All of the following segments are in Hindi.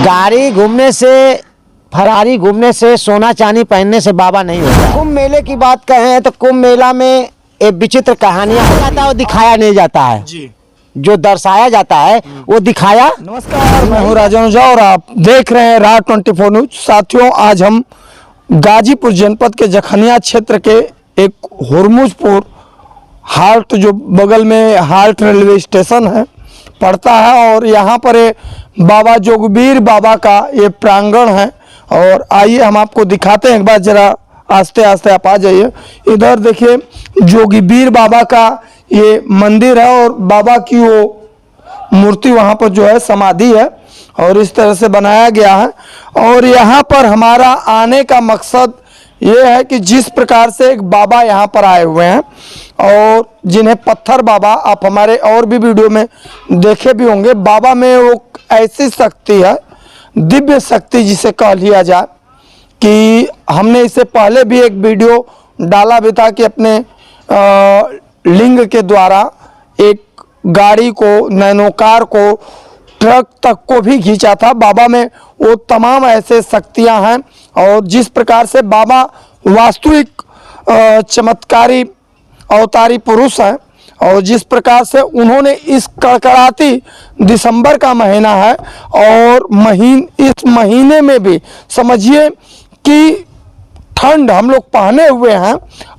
गाड़ी घूमने से, फरारी घूमने से, सोना चांदी पहनने से बाबा नहीं होता। कुंभ मेले की बात कहें तो कुंभ मेला में एक विचित्र कहानियां जाता है, वो दिखाया नहीं जाता है जी। जो दर्शाया जाता है वो दिखाया। नमस्कार, मैं हूँ राजन और आप देख रहे हैं राह 24 न्यूज। साथियों, आज हम गाजीपुर जनपद के जखनिया क्षेत्र के एक हुरमुजपुर हाल्ट, जो बगल में हाल्ट रेलवे स्टेशन है, पड़ता है, और यहाँ पर बाबा जोगबीर बाबा का ये प्रांगण है। और आइए हम आपको दिखाते हैं, एक बार जरा आस्ते आस्ते आप आ जाइए। इधर देखिए, जोगीबीर बाबा का ये मंदिर है और बाबा की वो मूर्ति वहाँ पर जो है समाधि है, और इस तरह से बनाया गया है। और यहाँ पर हमारा आने का मकसद ये है कि जिस प्रकार से एक बाबा यहाँ पर आए हुए हैं, और जिन्हें पत्थर बाबा आप हमारे और भी वीडियो में देखे भी होंगे, बाबा में वो ऐसी शक्ति है, दिव्य शक्ति जिसे कह लिया जाए, कि हमने इससे पहले भी एक वीडियो डाला भी था कि अपने लिंग के द्वारा एक गाड़ी को, नैनोकार को, ट्रक तक को भी खींचा था। बाबा में वो तमाम ऐसे शक्तियां हैं, और जिस प्रकार से बाबा वास्तविक चमत्कारी अवतारी पुरुष हैं, और जिस प्रकार से उन्होंने इस कड़कड़ाती दिसंबर का महीना है, और इस महीने में भी समझिए कि ठंड हम लोग पहने हुए हैं,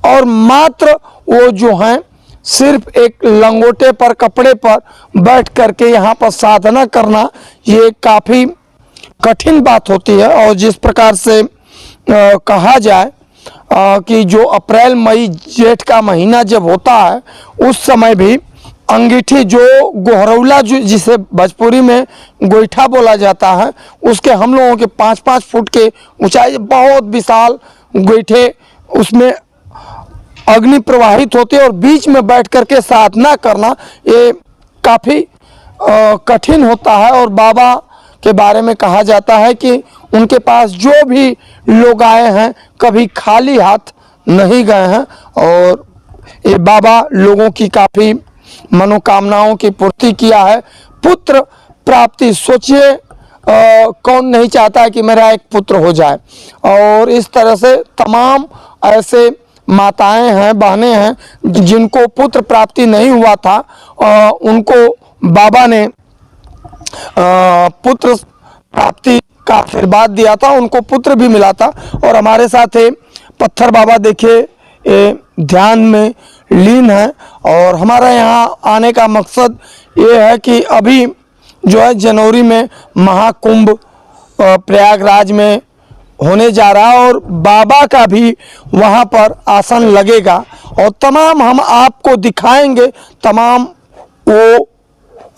और मात्र वो जो हैं सिर्फ एक लंगोटे पर, कपड़े पर बैठ करके यहाँ पर साधना करना, ये काफ़ी कठिन बात होती है। और जिस प्रकार से कहा जाए कि जो अप्रैल मई जेठ का महीना जब होता है, उस समय भी अंगीठी, जो गोहरौला, जो जिसे भोजपुरी में गोईठा बोला जाता है, उसके हम लोगों के 5-5 फुट के ऊंचाई, बहुत विशाल गोईठे, उसमें अग्नि प्रवाहित होती है, और बीच में बैठ करके साधना करना ये काफ़ी कठिन होता है। और बाबा के बारे में कहा जाता है कि उनके पास जो भी लोग आए हैं, कभी खाली हाथ नहीं गए हैं, और ये बाबा लोगों की काफ़ी मनोकामनाओं की पूर्ति किया है। पुत्र प्राप्ति, सोचिए कौन नहीं चाहता है कि मेरा एक पुत्र हो जाए। और इस तरह से तमाम ऐसे माताएं हैं, बहनें हैं जिनको पुत्र प्राप्ति नहीं हुआ था, उनको बाबा ने पुत्र प्राप्ति का आशीर्वाद दिया था, उनको पुत्र भी मिला था। और हमारे साथ पत्थर बाबा देखिए ध्यान में लीन है। और हमारा यहाँ आने का मकसद ये है कि अभी जो है जनवरी में महाकुंभ प्रयागराज में होने जा रहा है, और बाबा का भी वहाँ पर आसन लगेगा, और तमाम हम आपको दिखाएंगे, तमाम वो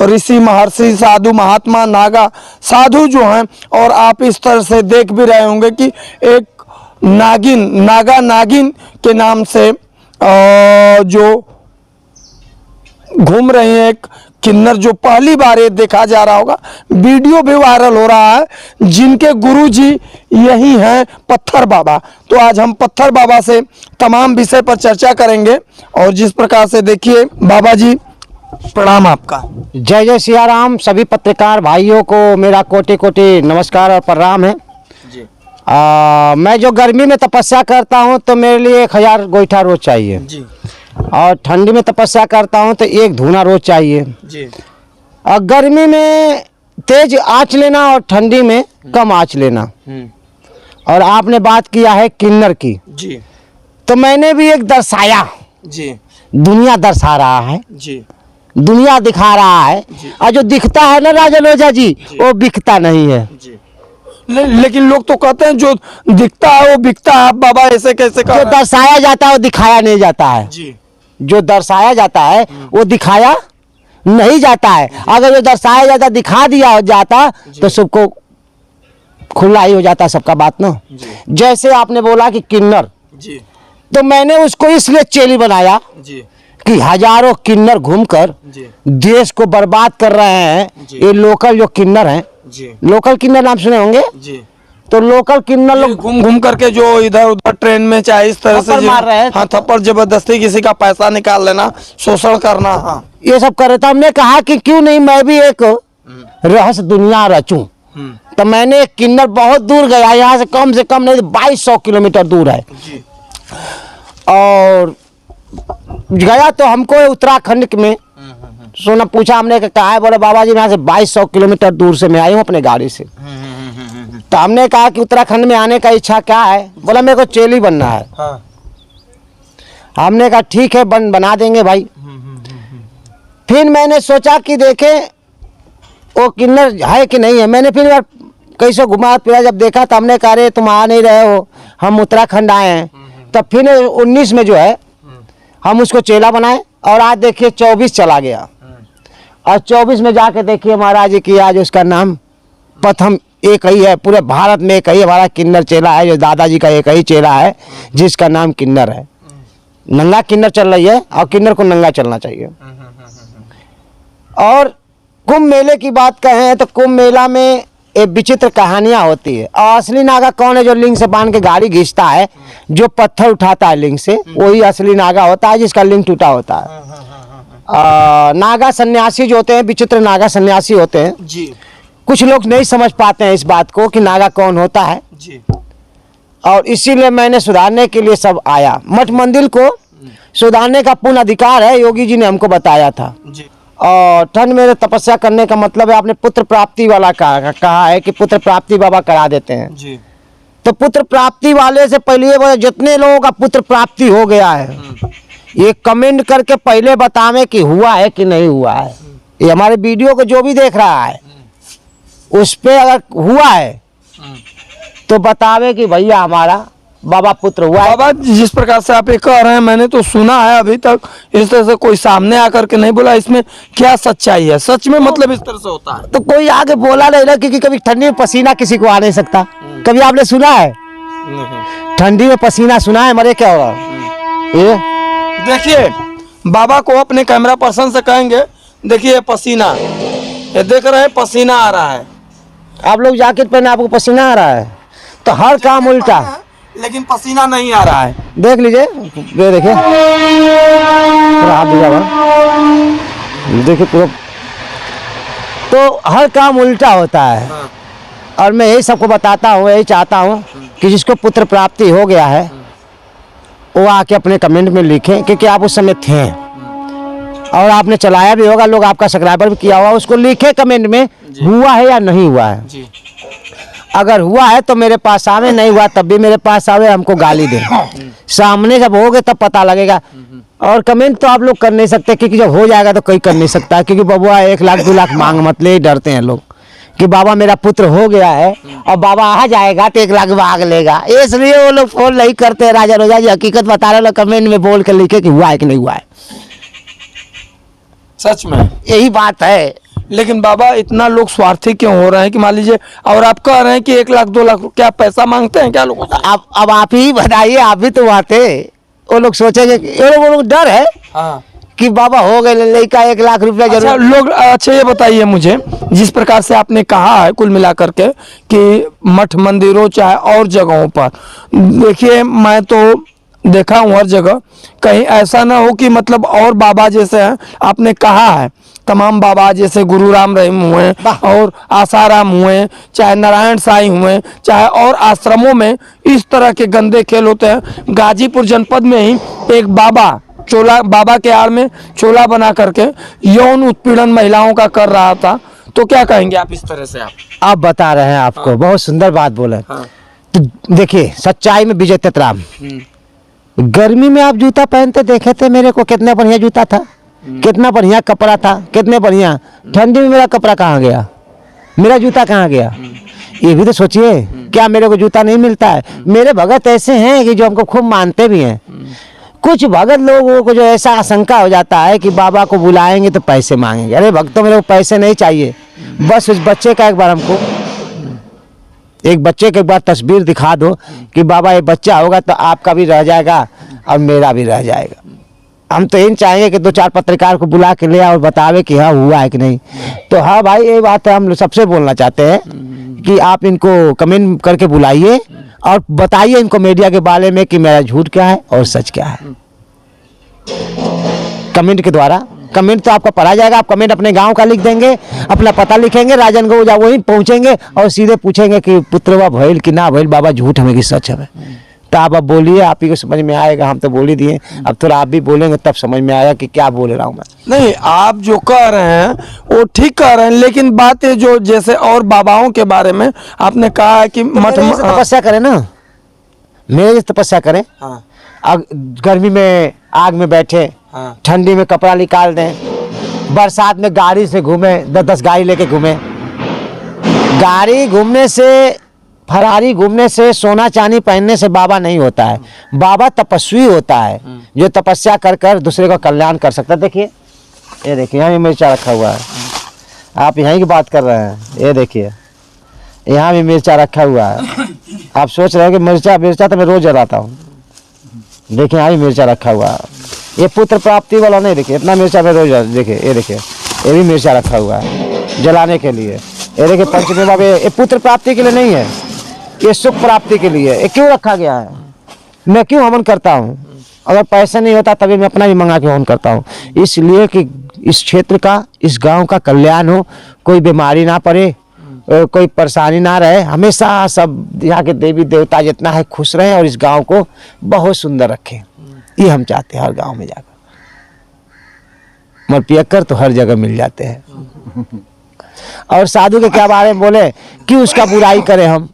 ऋषि, महर्षि, साधु, महात्मा, नागा साधु जो हैं। और आप इस तरह से देख भी रहे होंगे कि एक नागिन, नागा नागिन के नाम से जो घूम रही है, एक किन्नर, जो पहली बार ये देखा जा रहा होगा, वीडियो भी वायरल हो रहा है, जिनके गुरुजी यही हैं पत्थर बाबा। तो आज हम पत्थर बाबा से तमाम विषय पर चर्चा करेंगे। और जिस प्रकार से देखिए, बाबा जी प्रणाम आपका। जय जय सिया राम। सभी पत्रकार भाइयों को मेरा कोटि कोटि नमस्कार और प्रणाम है जी। मैं जो गर्मी में तपस्या करता हूँ तो मेरे लिए 1000 गोईठा रोज चाहिए जी, और ठंडी में तपस्या करता हूँ तो 1 धूना रोज चाहिए जी। और गर्मी में तेज आँच लेना और ठंडी में कम आँच लेना। और आपने बात किया है किन्नर की जी, तो मैंने भी एक दर्शाया जी। दुनिया दर्शा रहा है जी, दुनिया दिखा रहा है, और जो दिखता है ना राजन ओझा जी, वो बिकता नहीं है जी। लेकिन लोग तो कहते हैं जो दिखता है वो बिकता है। बाबा ऐसे कैसे? जो दर्शाया जाता है वो दिखाया नहीं जाता है जी। जो दर्शाया जाता है वो दिखाया नहीं जाता है। अगर जो दर्शाया जाता दिखा दिया जाता तो सबको खुला ही हो जाता, सबका बात ना। जैसे आपने बोला कि किन्नर जी, तो मैंने उसको इसलिए चेली बनाया जी कि हजारों किन्नर घूमकर देश को बर्बाद कर रहे हैं। ये लोकल जो किन्नर हैं, लोकल किन्नर नाम सुने होंगे जी। तो लोकल किन्नर लोग घूम घूम करके जो इधर उधर ट्रेन में चाहे इस तरह से मार रहे हैं, हाँ, थप्पड़ जबरदस्ती किसी का पैसा निकाल लेना, शोषण करना, हाँ, ये सब कर रहे थे। हमने कहा कि क्यों नहीं मैं भी एक रहस्य दुनिया रचूं। तो मैंने किन्नर बहुत दूर गया, यहाँ से कम नहीं 2200 किलोमीटर दूर है जी। और गया तो हमको उत्तराखंड में सोना पूछा हमने कि कहा है, बोले बाबा जी यहाँ से 2200 किलोमीटर दूर से मैं आई हूँ अपने गाड़ी से। तो हमने कहा कि उत्तराखंड में आने का इच्छा क्या है, बोला मेरे को चेली बनना है। हाँ। हमने कहा ठीक है बना देंगे भाई। फिर मैंने सोचा कि देखे वो किन्नर है कि नहीं है। मैंने फिर यार कैसे घुमा फिरा जब देखा तो हमने कहा अरे तुम आ नहीं रहे हो, हम उत्तराखंड आए हैं। तब फिर 19 में जो है हम उसको चेला बनाए और आज देखिए 24 चला गया और 24 में जाके देखिए महाराज जी की आज उसका नाम प्रथम एक ही है, पूरे भारत में एक ही हमारा किन्नर चेला है, जो दादाजी का एक ही चेला है जिसका नाम किन्नर है। नंगा किन्नर चल रही है और किन्नर को नंगा चलना चाहिए। और कुंभ मेले की बात कहें तो कुंभ मेला में एक विचित्र कहानियां होती है। और असली नागा कौन है? जो लिंग से बांध के गाड़ी घींचता है, जो पत्थर उठाता है लिंग से, वही असली नागा होता है जिसका लिंग टूटा होता है। नागा सन्यासी जो होते हैं, विचित्र नागा सन्यासी होते हैं जी। कुछ लोग नहीं समझ पाते हैं इस बात को कि नागा कौन होता है। जी। और इसीलिए मैंने सुधारने के लिए सब आया। मठ मंदिर को सुधारने का पूर्ण अधिकार है, योगी जी ने हमको बताया था। जी। और ठंड में तपस्या करने का मतलब है, आपने पुत्र प्राप्ति वाला कहा है कि पुत्र प्राप्ति बाबा करा देते हैं। जी। तो पुत्र प्राप्ति वाले से पहले जितने लोगों का पुत्र प्राप्ति हो गया है, ये कमेंट करके पहले बतावे कि हुआ है कि नहीं हुआ है। ये हमारे वीडियो को जो भी देख रहा है उस पे अगर हुआ है तो बतावे कि भैया हमारा बाबा पुत्र हुआ है। बाबा जिस प्रकार से आप ये कह रहे हैं, मैंने तो सुना है, अभी तक इस तरह से कोई सामने आकर के नहीं बोला। इसमें क्या सच्चाई है? सच में मतलब इस तरह से होता है? तो कोई आगे बोला नहीं ना, क्योंकि कभी ठंडी में पसीना किसी को आ नहीं सकता। कभी आपने सुना है ठंडी में पसीना? सुना है? मरे क्या होगा? ये देखिए बाबा को अपने कैमरा पर्सन से कहेंगे, देखिए पसीना, ये देख रहे हैं पसीना आ रहा है। आप लोग जैकेट पहने आपको पसीना आ रहा है, तो हर काम उल्टा, लेकिन पसीना नहीं आ रहा है। देख लीजिए, ये देखिए पूरा हाथ दिया हुआ, देखिए पूरा, तो हर काम उल्टा होता है। और मैं यही सबको बताता हूँ, यही चाहता हूँ कि जिसको पुत्र प्राप्ति हो गया है वो आके अपने कमेंट में लिखें, क्योंकि आप उस समय थे और आपने चलाया भी होगा, लोग आपका सब्सक्राइबर भी किया होगा, उसको लिखे कमेंट में हुआ है या नहीं हुआ है। जी। अगर हुआ है तो मेरे पास आवे, नहीं हुआ तब भी मेरे पास आवे, हमको गाली दे। सामने जब होगे तब पता लगेगा। और कमेंट तो आप लोग कर नहीं सकते, क्योंकि जब हो जाएगा तो कोई कर नहीं सकता। क्योंकि बबुआ 1 लाख 2 लाख मांग मत ले, डरते हैं लोग कि बाबा मेरा पुत्र हो गया है और बाबा आ जाएगा तो 1 लाख मांग लेगा, इसलिए वो लोग फोन नहीं करते। राजा रोजा जी हकीकत बता रहे लोग, कमेंट में बोल के लिखे कि हुआ है कि नहीं हुआ है। सच में यही बात है। लेकिन बाबा इतना लोग स्वार्थी क्यों हो रहे हैं कि मान लीजिए, और आप कह रहे हैं कि 1 लाख 2 लाख क्या पैसा मांगते हैं क्या लोगों से? अब आप ही बताइए, आप भी तो वहाँ थे। वो लोग सोचेंगे कि वो लोग डर है हाँ कि बाबा हो गए लड़का 1 लाख रुपया अच्छा जरूर। लोग, अच्छा ये बताइए मुझे, जिस प्रकार से आपने कहा है कुल मिलाकर के कि मठ मंदिरों चाहे और जगहों पर, देखिए मैं तो देखा हूँ हर जगह, कहीं ऐसा ना हो कि मतलब और बाबा जैसे हैं, आपने कहा है तमाम बाबा जैसे गुरु राम रहीम हुए और आसाराम हुए, चाहे नारायण साईं हुए, चाहे और आश्रमों में इस तरह के गंदे खेल होते हैं। गाजीपुर जनपद में ही एक बाबा चोला, बाबा के आड़ में चोला बना करके यौन उत्पीड़न महिलाओं का कर रहा था। तो क्या कहेंगे आप इस तरह से? आप बता रहे हैं आपको, बहुत सुंदर बात बोले। हाँ। तो देखिए सच्चाई में विजय ततराम, गर्मी में आप जूता पहनते देखे थे मेरे को, कितना बढ़िया जूता था, कितना बढ़िया कपड़ा था, कितने बढ़िया। ठंडी में मेरा कपड़ा कहाँ गया, मेरा जूता कहाँ गया? ये भी तो सोचिए, क्या मेरे को जूता नहीं मिलता है? मेरे भगत ऐसे हैं कि जो हमको खूब मानते भी हैं। कुछ भगत लोगों को जो ऐसा आशंका हो जाता है कि बाबा को बुलाएंगे तो पैसे मांगेंगे। अरे भक्तों, मेरे को पैसे नहीं चाहिए, बस उस बच्चे का एक बार हमको, एक बच्चे के एक बार तस्वीर दिखा दो कि बाबा ये बच्चा होगा तो आपका भी रह जाएगा और मेरा भी रह जाएगा। हम तो यही चाहेंगे कि 2-4 पत्रकार को बुला के ले और बतावे कि हाँ हुआ है कि नहीं। तो हाँ भाई, ये बात है, हम सबसे बोलना चाहते हैं कि आप इनको कमेंट करके बुलाइए और बताइए इनको मीडिया के बारे में कि मेरा झूठ क्या है और सच क्या है, कमेंट के द्वारा कमेंट तो आपका पढ़ा जाएगा। आप कमेंट अपने गांव का लिख देंगे, अपना पता लिखेंगे, राजनगंज जा वहीं पहुंचेंगे और सीधे पूछेंगे कि पुत्रवा भइल कि ना भइल, बाबा झूठ हमें कि सच हमें। तो आप अब बोलिए, आप ही को समझ में आएगा। हम तो बोल ही दिए, अब थोड़ा आप भी बोलेंगे तब समझ में आएगा कि क्या बोल रहा हूँ मैं। नहीं, आप जो कह रहे हैं वो ठीक कह रहे हैं, लेकिन बात है जो जैसे और बाबाओं के बारे में आपने कहा है कि मठ मेरे जैसे तपस्या करें ना, मेरे जैसे तपस्या करें। हाँ, गर्मी में आग में बैठे, हाँ, ठंडी में कपड़ा निकाल दें, बरसात में गाड़ी से घूमे, 10-10 गाड़ी लेके घूमे। गाड़ी घूमने से, फरारी घूमने से, सोना चांदी पहनने से बाबा नहीं होता है। बाबा तपस्वी होता है जो तपस्या कर कर दूसरे का कल्याण कर सकता है। देखिए, ये देखिए यहाँ भी मिर्चा रखा हुआ है। आप यहीं की बात कर रहे हैं, ये देखिए यहाँ भी मिर्चा रखा हुआ है। आप सोच रहे हैं कि मिर्चा तो मैं रोज जलाता हूँ। देखिए यहाँ भी मिर्चा रखा हुआ है। ये पुत्र प्राप्ति वाला नहीं, देखिए इतना मिर्चा मैं रोज, देखिए ये देखिए ये भी मिर्चा रखा हुआ है जलाने के लिए। ये देखिए पंचमी बाबा, ये पुत्र प्राप्ति के लिए नहीं है, ये सुख प्राप्ति के लिए। ये क्यों रखा गया है? मैं क्यों हवन करता हूँ? अगर पैसा नहीं होता तभी मैं अपना भी मंगा के हवन करता हूँ, इसलिए कि इस क्षेत्र का, इस गांव का कल्याण हो, कोई बीमारी ना पड़े, कोई परेशानी ना रहे। हमेशा सब यहाँ के देवी देवता जितना है खुश रहे और इस गांव को बहुत सुंदर रखें। ये हम चाहते हैं हर गांव में जाकर। मर पियक्कर तो हर जगह मिल जाते हैं। और साधु के क्या बारे में बोले कि उसका बुराई करें हम,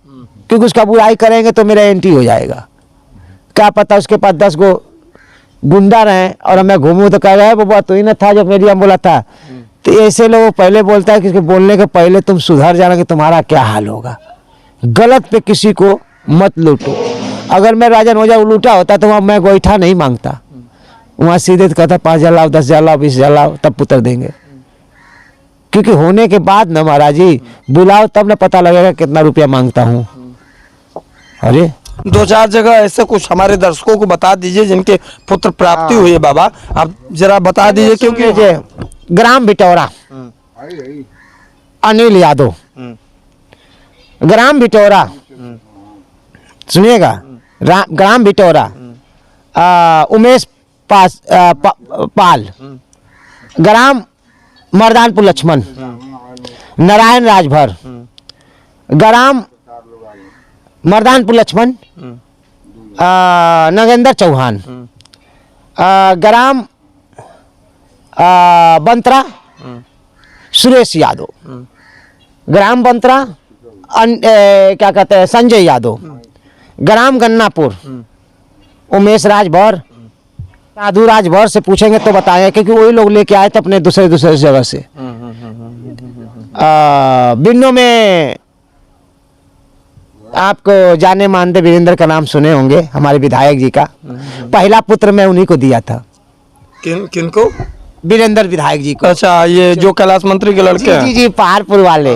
क्योंकि उसका बुराई करेंगे तो मेरा एंटी हो जाएगा। क्या पता उसके पास 10 गो गुंडा रहे और मैं घूमूं तो कह रहा है बाबा तो ही ना था जब मेरी हम बोला था। तो ऐसे लोग पहले बोलता है कि बोलने के पहले तुम सुधर जाना कि तुम्हारा क्या हाल होगा। गलत पे किसी को मत लूटो। अगर मैं राजन हो जाऊँ लूटा होता तो वहाँ मैं गोईठा नहीं मांगता, वहाँ सीधे तो कहता 5,000 लाओ, 10,000 लाओ, 20,000 लाओ, तब पुत्र देंगे। क्योंकि होने के बाद ना महाराज जी बुलाओ तब ना पता लगेगा कितना रुपया मांगता हूँ। अरे 2-4 जगह ऐसे कुछ हमारे दर्शकों को बता दीजिए जिनके पुत्र प्राप्ति हुई है बाबा, आप जरा बता दीजिए। क्योंकि ग्राम बिटौरा अनिल यादव, ग्राम बिटौरा सुनिएगा, ग्राम बिटौरा उमेश पाल, ग्राम मर्दानपुर लक्ष्मण, नारायण राजभर, ग्राम मर्दानपुर लक्ष्मण, नगेंद्र चौहान, ग्राम बंतरा सुरेश यादव, ग्राम बंतरा क्या कहते हैं संजय यादव, ग्राम गन्नापुर उमेश राजभर। साधु राजभर से पूछेंगे तो बताएं, क्योंकि वही लोग लेके आए थे अपने दूसरे जगह से। बिन्नो में आपको जाने मानते वीरेंद्र का नाम सुने होंगे, हमारे विधायक जी का पहला पुत्र मैं उन्हीं को दिया था। किनको? वीरेंद्र विधायक जी को। अच्छा, ये जो कैलाश मंत्री के लड़के हैं? जी पहाड़पुर वाले।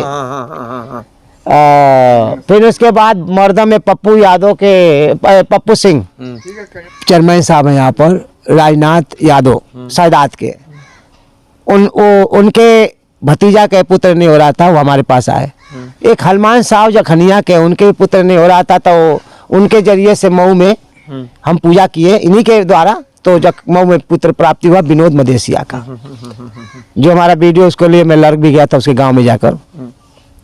फिर उसके बाद मर्दा में पप्पू यादव के, पप्पू सिंह चेयरमैन साहब हैं यहाँ पर, राजनाथ यादव सायदात के, उनके भतीजा के पुत्र नहीं हो रहा था, वो हमारे पास आए। एक हनुमान साहब जखनिया के, उनके पुत्र नहीं हो रहा था, तो उनके जरिए से मऊ में हम पूजा किए इन्हीं के द्वारा। तो जब मऊ में पुत्र प्राप्ति हुआ विनोद मदेशिया का, जो हमारा वीडियो उसके लिए मैं लड़ भी गया था, उसके गांव में जाकर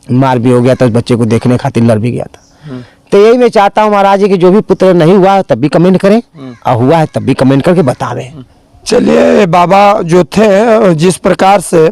मार भी हो गया था, उस बच्चे को देखने खातिर लड़ भी गया था। तो यही मैं चाहता हूँ महाराज जी कि जो भी पुत्र नहीं हुआ तब भी कमेंट करें, और हुआ है तब भी कमेंट करके बतावें। चलिए, बाबा जो थे जिस प्रकार से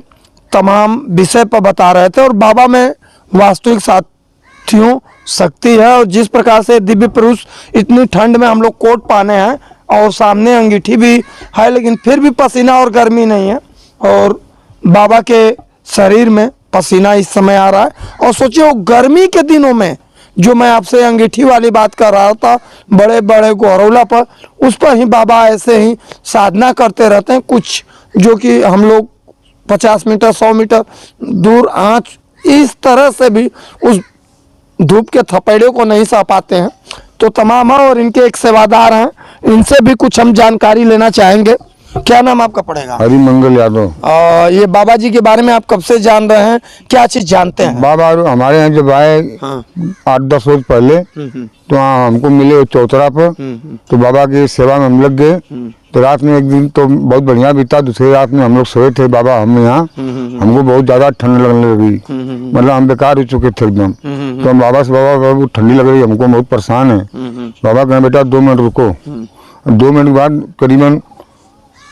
तमाम विषय पर बता रहे थे, और बाबा में वास्तविक साथियों शक्ति है, और जिस प्रकार से दिव्य पुरुष इतनी ठंड में हम लोग कोट पाने हैं और सामने अंगीठी भी है, लेकिन फिर भी पसीना और गर्मी नहीं है, और बाबा के शरीर में पसीना इस समय आ रहा है। और सोचिए वो गर्मी के दिनों में, जो मैं आपसे अंगीठी वाली बात कर रहा था, बड़े बड़े गौरवला पर, उस पर ही बाबा ऐसे ही साधना करते रहते हैं। कुछ जो कि हम लोग 50 मीटर 100 मीटर दूर आँच इस तरह से भी उस धूप के थपेड़े को नहीं सह पाते हैं। तो तमाम है, और इनके एक सेवादार हैं, इनसे भी कुछ हम जानकारी लेना चाहेंगे। क्या नाम आपका पड़ेगा? हरिमंगल यादव। ये बाबा जी के बारे में आप कब से जान रहे हैं, क्या चीज जानते हैं? बाबा हमारे यहाँ जब आए 8-10 रोज पहले, तो वहाँ हमको मिले चौतरा पर, तो बाबा की सेवा में हम लग गए। तो रात में एक दिन तो बहुत बढ़िया बीता, दूसरी रात में हम लोग सोए थे बाबा, हम यहाँ हमको बहुत ज्यादा ठंड लगने लगी, मतलब हम बेकार हो चुके थे एकदम। तो हम बाबा से, बाबा ठंडी लग रही है हमको, बहुत परेशान है। बाबा कहें बेटा 2 मिनट रुको। 2 मिनट के बाद करीबन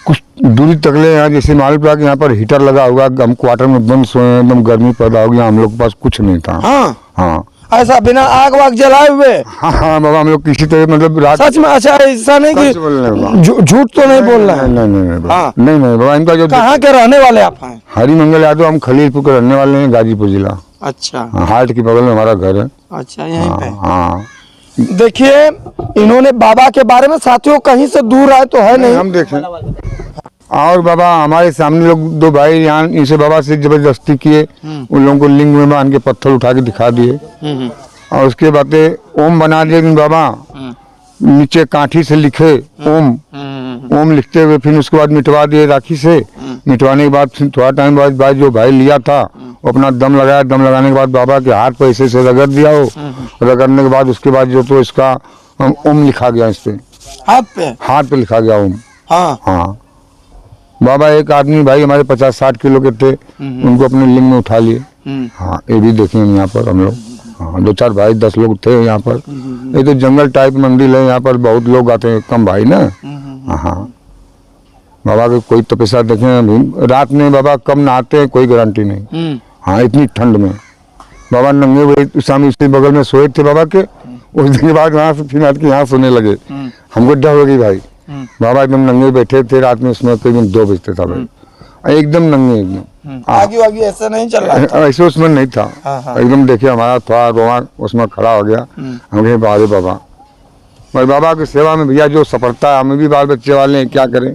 कुछ दूरी तकले यहाँ जैसे मालूम पड़ा कि यहाँ पर हीटर लगा हुआ, हम क्वार्टर में बंद सोए, एकदम गर्मी पैदा हो गया, हम लोग के पास कुछ नहीं था। हाँ हाँ ऐसा बिना आग वाग जलाए हुए? हाँ हाँ बाबा, हम लोग किसी तरह मतलब रात सच में? अच्छा ऐसा नहीं सच बोल रहे हैं बाबा। कि झूठ तो नहीं बोल रहे हैं? नहीं नहीं नहीं बाबा, हाँ। नहीं नहीं बाबा, इनका जो कहाँ के रहने वाले आप हैं? हरी मंगल यादव, हम खलीलपुर के रहने वाले हैं, गाजीपुर जिला। अच्छा हाट के बगल में हमारा घर है। अच्छा, यहीं पे। हाँ देखिए इन्होंने बाबा के बारे में साथियों कहीं से दूर आए तो है नहीं। हम देखें और बाबा हमारे सामने लोग 2 भाई यहाँ इनसे बाबा से जबरदस्ती किए, उन लोगों को लिंग में बांध के पत्थर उठा के दिखा दिए और उसके बाद ओम बना दिए। बाबा नीचे काठी से लिखे ओम, ओम लिखते हुए फिर उसके बाद मिटवा दिए राखी से। मिटवाने के बाद फिर थोड़ा टाइम बाद जो भाई लिया था वो अपना दम लगाया, दम लगाने के बाद बाबा के हाथ पर ऐसे से रगड़ दिया हो, रगड़ने के बाद उसके बाद जो तो इसका ओम लिखा गया, इस पे हाथ पे लिखा गया ओम। हाँ हाँ बाबा एक आदमी भाई हमारे 50-60 किलो के थे, उनको अपने लिंग में उठा लिए। हाँ ये भी देखे यहाँ पर हम लोग। हाँ 2-4 भाई 10 लोग थे यहाँ पर। ये तो जंगल टाइप मंदिर है, यहाँ पर बहुत लोग आते हैं, कम भाई ना। हाँ बाबा के कोई तपस्या देखे, रात में बाबा कब नहाते हैं कोई गारंटी नहीं। हाँ इतनी ठंड में बाबा नंगे हुए स्वामी उसके बगल में सोए थे बाबा के। उस दिन के बाद वहाँ से फिर आके यहाँ सोने लगे, हमको डर हो गई भाई। बाबा एकदम नंगे बैठे थे रात में, उसमें करीबन 2 बजते था भाई, एकदम नंगे एकदम। आगे वागे ऐसा नहीं चल रहा था? ऐसे उसमें नहीं था। एकदम देखिए हमारा थोड़ा रोमा उसमें खड़ा हो गया। हम कहे बाबा भाई बाबा की सेवा में भैया जो सफलता है, हमें भी बाल बच्चे वाले हैं, क्या करें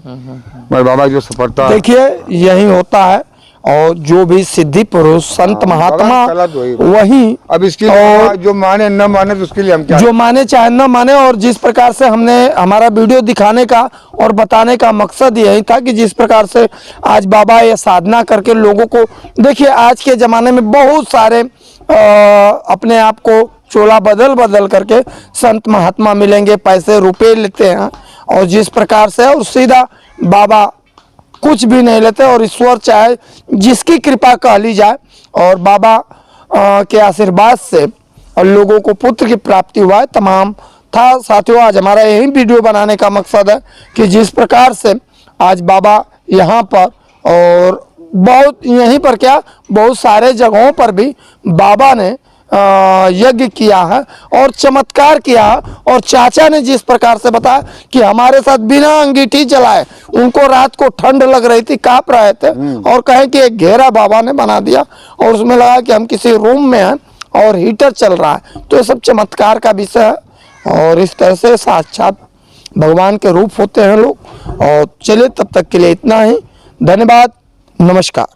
भाई बाबा जो सफलता। देखिए यही होता है, और जो भी सिद्धि पुरुष संत महात्मा वही। अब इसके लिए जो माने न माने तो उसके लिए हम क्या, जो माने चाहे न माने। और जिस प्रकार से हमने हमारा वीडियो दिखाने का और बताने का मकसद यही था कि जिस प्रकार से आज बाबा ये साधना करके लोगों को, देखिए आज के ज़माने में बहुत सारे अपने आप को चोला बदल करके संत महात्मा मिलेंगे, पैसे रुपए लेते हैं, और जिस प्रकार से और सीधा बाबा कुछ भी नहीं लेते, और ईश्वर चाहे जिसकी कृपा कह ली जाए, और बाबा के आशीर्वाद से और लोगों को पुत्र की प्राप्ति हुआ है। तमाम था साथियों, आज हमारा यही वीडियो बनाने का मकसद है कि जिस प्रकार से आज बाबा यहाँ पर, और बहुत यहीं पर क्या बहुत सारे जगहों पर भी बाबा ने यज्ञ किया है और चमत्कार किया है। और चाचा ने जिस प्रकार से बताया कि हमारे साथ बिना अंगीठी जलाए, उनको रात को ठंड लग रही थी, कांप रहे थे, और कहे कि एक घेरा बाबा ने बना दिया और उसमें लगा कि हम किसी रूम में हैं और हीटर चल रहा है। तो ये सब चमत्कार का विषय है, और इस तरह से साक्षात भगवान के रूप होते हैं लोग। और चलिए तब तक के लिए इतना ही, धन्यवाद, नमस्कार।